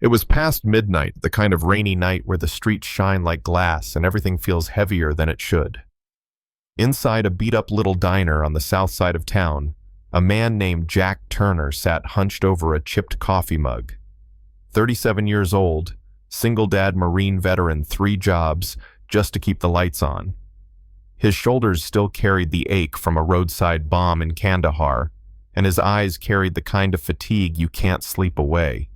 It was past midnight, the kind of rainy night where the streets shine like glass and everything feels heavier than it should. Inside a beat-up little diner on the south side of town, a man named Jack Turner sat hunched over a chipped coffee mug. 37 years old, single dad Marine veteran, 3 jobs, just to keep the lights on. His shoulders still carried the ache from a roadside bomb in Kandahar, and his eyes carried the kind of fatigue you can't sleep away.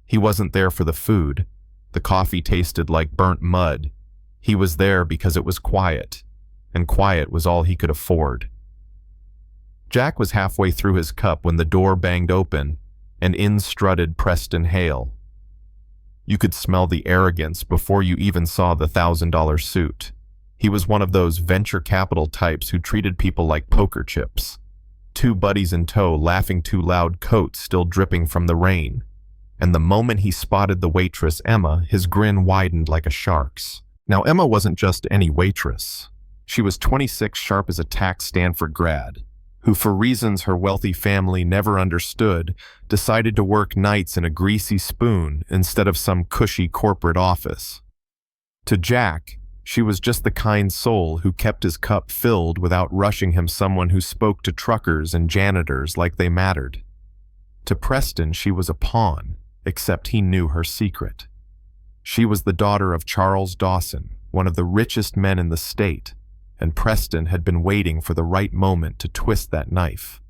He wasn't there for the food. The coffee tasted like burnt mud. He was there because it was quiet, and quiet was all he could afford. Jack was halfway through his cup when the door banged open, and in strutted Preston Hale. You could smell the arrogance before you even saw the $1,000 suit. He was one of those venture capital types who treated people like poker chips. 2 buddies in tow, laughing too loud, coats still dripping from the rain. And the moment he spotted the waitress, Emma, his grin widened like a shark's. Now, Emma wasn't just any waitress. She was 26, sharp as a tack Stanford grad, who, for reasons her wealthy family never understood, decided to work nights in a greasy spoon instead of some cushy corporate office. To Jack, she was just the kind soul who kept his cup filled without rushing him, someone who spoke to truckers and janitors like they mattered. To Preston, she was a pawn, except he knew her secret. She was the daughter of Charles Dawson, one of the richest men in the state, and Preston had been waiting for the right moment to twist that knife.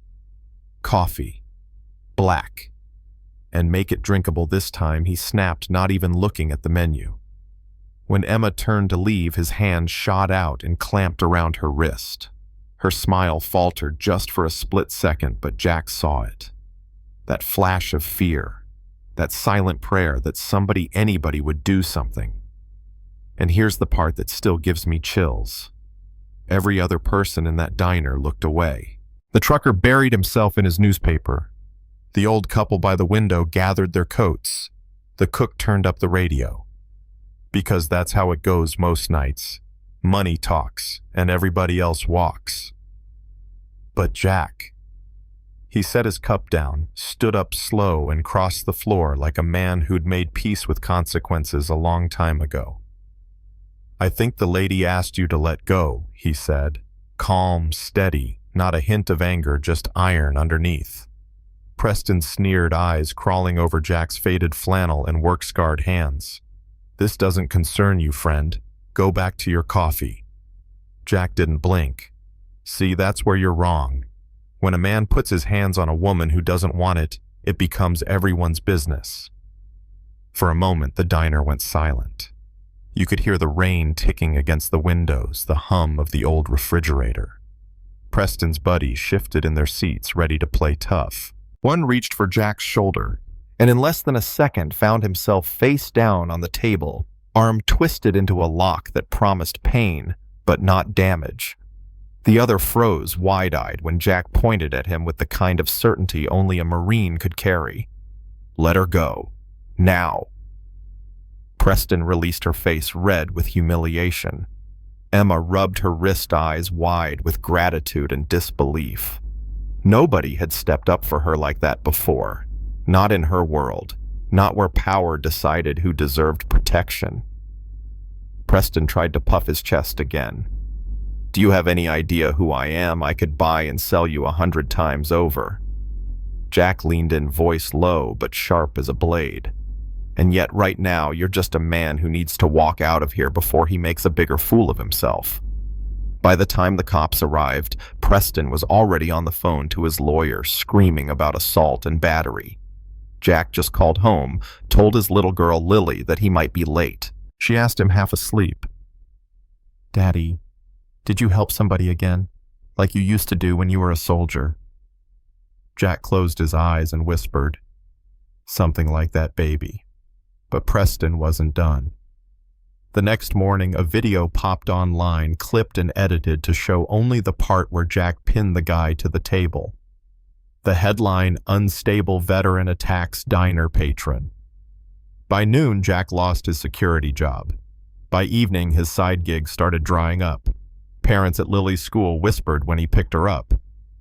Coffee. Black. And make it drinkable this time, he snapped, not even looking at the menu. When Emma turned to leave, his hand shot out and clamped around her wrist. Her smile faltered just for a split second, but Jack saw it. That flash of fear. That silent prayer that anybody would do something. And here's the part that still gives me chills. Every other person in that diner looked away. The trucker buried himself in his newspaper. The old couple by the window gathered their coats. The cook turned up the radio. Because that's how it goes most nights. Money talks, and everybody else walks. But Jack... He set his cup down, stood up slow, and crossed the floor like a man who'd made peace with consequences a long time ago. "I think the lady asked you to let go," he said. Calm, steady, not a hint of anger, just iron underneath. Preston's sneered eyes crawling over Jack's faded flannel and work-scarred hands. "This doesn't concern you, friend. Go back to your coffee." Jack didn't blink. "See, that's where you're wrong. When a man puts his hands on a woman who doesn't want it, it becomes everyone's business." For a moment, the diner went silent. You could hear the rain ticking against the windows, the hum of the old refrigerator. Preston's buddies shifted in their seats, ready to play tough. One reached for Jack's shoulder, and in less than a second found himself face down on the table, arm twisted into a lock that promised pain, but not damage. The other froze wide-eyed when Jack pointed at him with the kind of certainty only a Marine could carry. "Let her go. Now." Preston released her face red with humiliation. Emma rubbed her wrist eyes wide with gratitude and disbelief. Nobody had stepped up for her like that before. Not in her world. Not where power decided who deserved protection. Preston tried to puff his chest again. "Do you have any idea who I am? I could buy and sell you 100 times over." Jack leaned in, voice low but sharp as a blade. "And yet right now you're just a man who needs to walk out of here before he makes a bigger fool of himself." By the time the cops arrived, Preston was already on the phone to his lawyer, screaming about assault and battery. Jack just called home, told his little girl Lily that he might be late. She asked him, half asleep, "Daddy, did you help somebody again, like you used to do when you were a soldier?" Jack closed his eyes and whispered, "Something like that, baby." But Preston wasn't done. The next morning, a video popped online, clipped and edited to show only the part where Jack pinned the guy to the table. The headline, "Unstable Veteran Attacks Diner Patron." By noon, Jack lost his security job. By evening, his side gig started drying up. Parents at Lily's school whispered when he picked her up.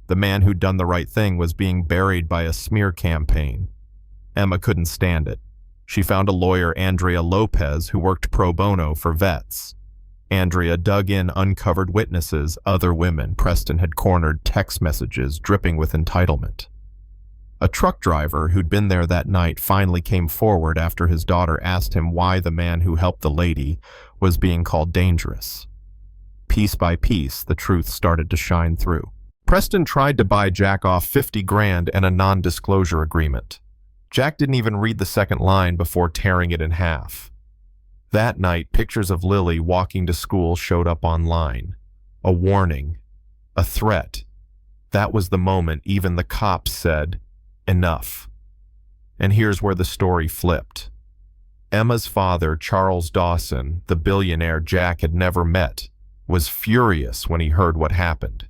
The man who'd done the right thing was being buried by a smear campaign. Emma couldn't stand it. She found a lawyer, Andrea Lopez, who worked pro bono for vets. Andrea dug in, uncovered witnesses, other women Preston had cornered, text messages dripping with entitlement. A truck driver who'd been there that night finally came forward after his daughter asked him why the man who helped the lady was being called dangerous. Piece by piece, the truth started to shine through. Preston tried to buy Jack off 50 grand and a non-disclosure agreement. Jack didn't even read the second line before tearing it in half. That night, pictures of Lily walking to school showed up online. A warning. A threat. That was the moment even the cops said, "Enough." And here's where the story flipped. Emma's father, Charles Dawson, the billionaire Jack had never met, was furious when he heard what happened.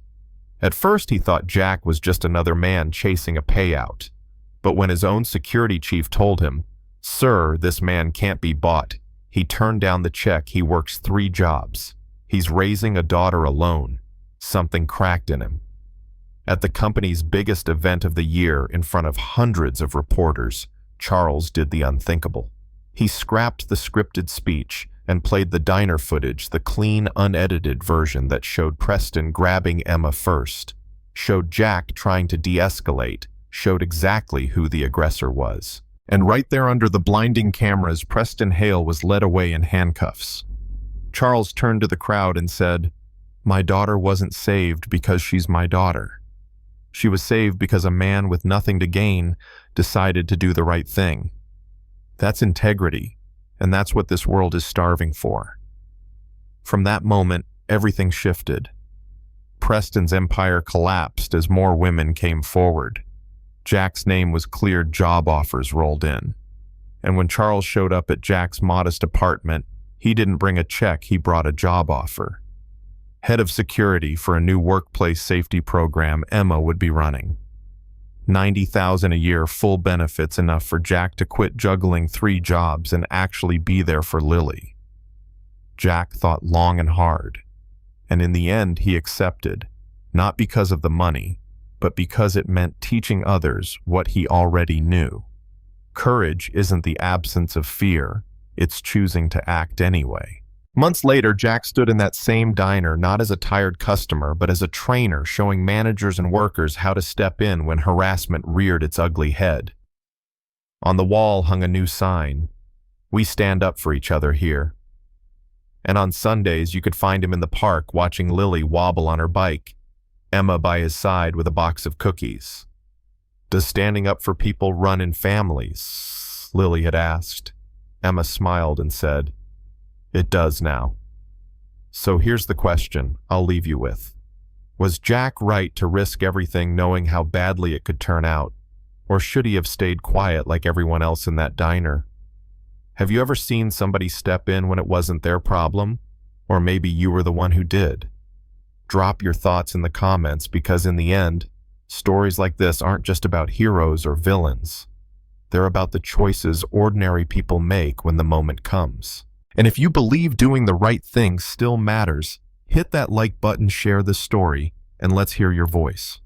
At first he thought Jack was just another man chasing a payout. But when his own security chief told him, "Sir, this man can't be bought," he turned down the check. He works 3 jobs. He's raising a daughter alone. Something cracked in him. At the company's biggest event of the year, in front of hundreds of reporters, Charles did the unthinkable. He scrapped the scripted speech and played the diner footage, the clean, unedited version that showed Preston grabbing Emma first, showed Jack trying to de-escalate, showed exactly who the aggressor was. And right there under the blinding cameras, Preston Hale was led away in handcuffs. Charles turned to the crowd and said, "My daughter wasn't saved because she's my daughter. She was saved because a man with nothing to gain decided to do the right thing." That's integrity, and that's what this world is starving for. From that moment, everything shifted. Preston's empire collapsed as more women came forward. Jack's name was cleared, job offers rolled in. And when Charles showed up at Jack's modest apartment, he didn't bring a check, he brought a job offer. Head of security for a new workplace safety program Emma would be running. $90,000 a year, full benefits, enough for Jack to quit juggling 3 jobs and actually be there for Lily. Jack thought long and hard, and in the end he accepted, not because of the money, but because it meant teaching others what he already knew. Courage isn't the absence of fear, it's choosing to act anyway. Months later, Jack stood in that same diner, not as a tired customer, but as a trainer, showing managers and workers how to step in when harassment reared its ugly head. On the wall hung a new sign, "We stand up for each other here." And on Sundays, you could find him in the park watching Lily wobble on her bike, Emma by his side with a box of cookies. "Does standing up for people run in families?" Lily had asked. Emma smiled and said, "It does now." So here's the question I'll leave you with. Was Jack right to risk everything knowing how badly it could turn out? Or should he have stayed quiet like everyone else in that diner? Have you ever seen somebody step in when it wasn't their problem? Or maybe you were the one who did? Drop your thoughts in the comments, because in the end, stories like this aren't just about heroes or villains. They're about the choices ordinary people make when the moment comes. And if you believe doing the right thing still matters, hit that like button, share this story, and let's hear your voice.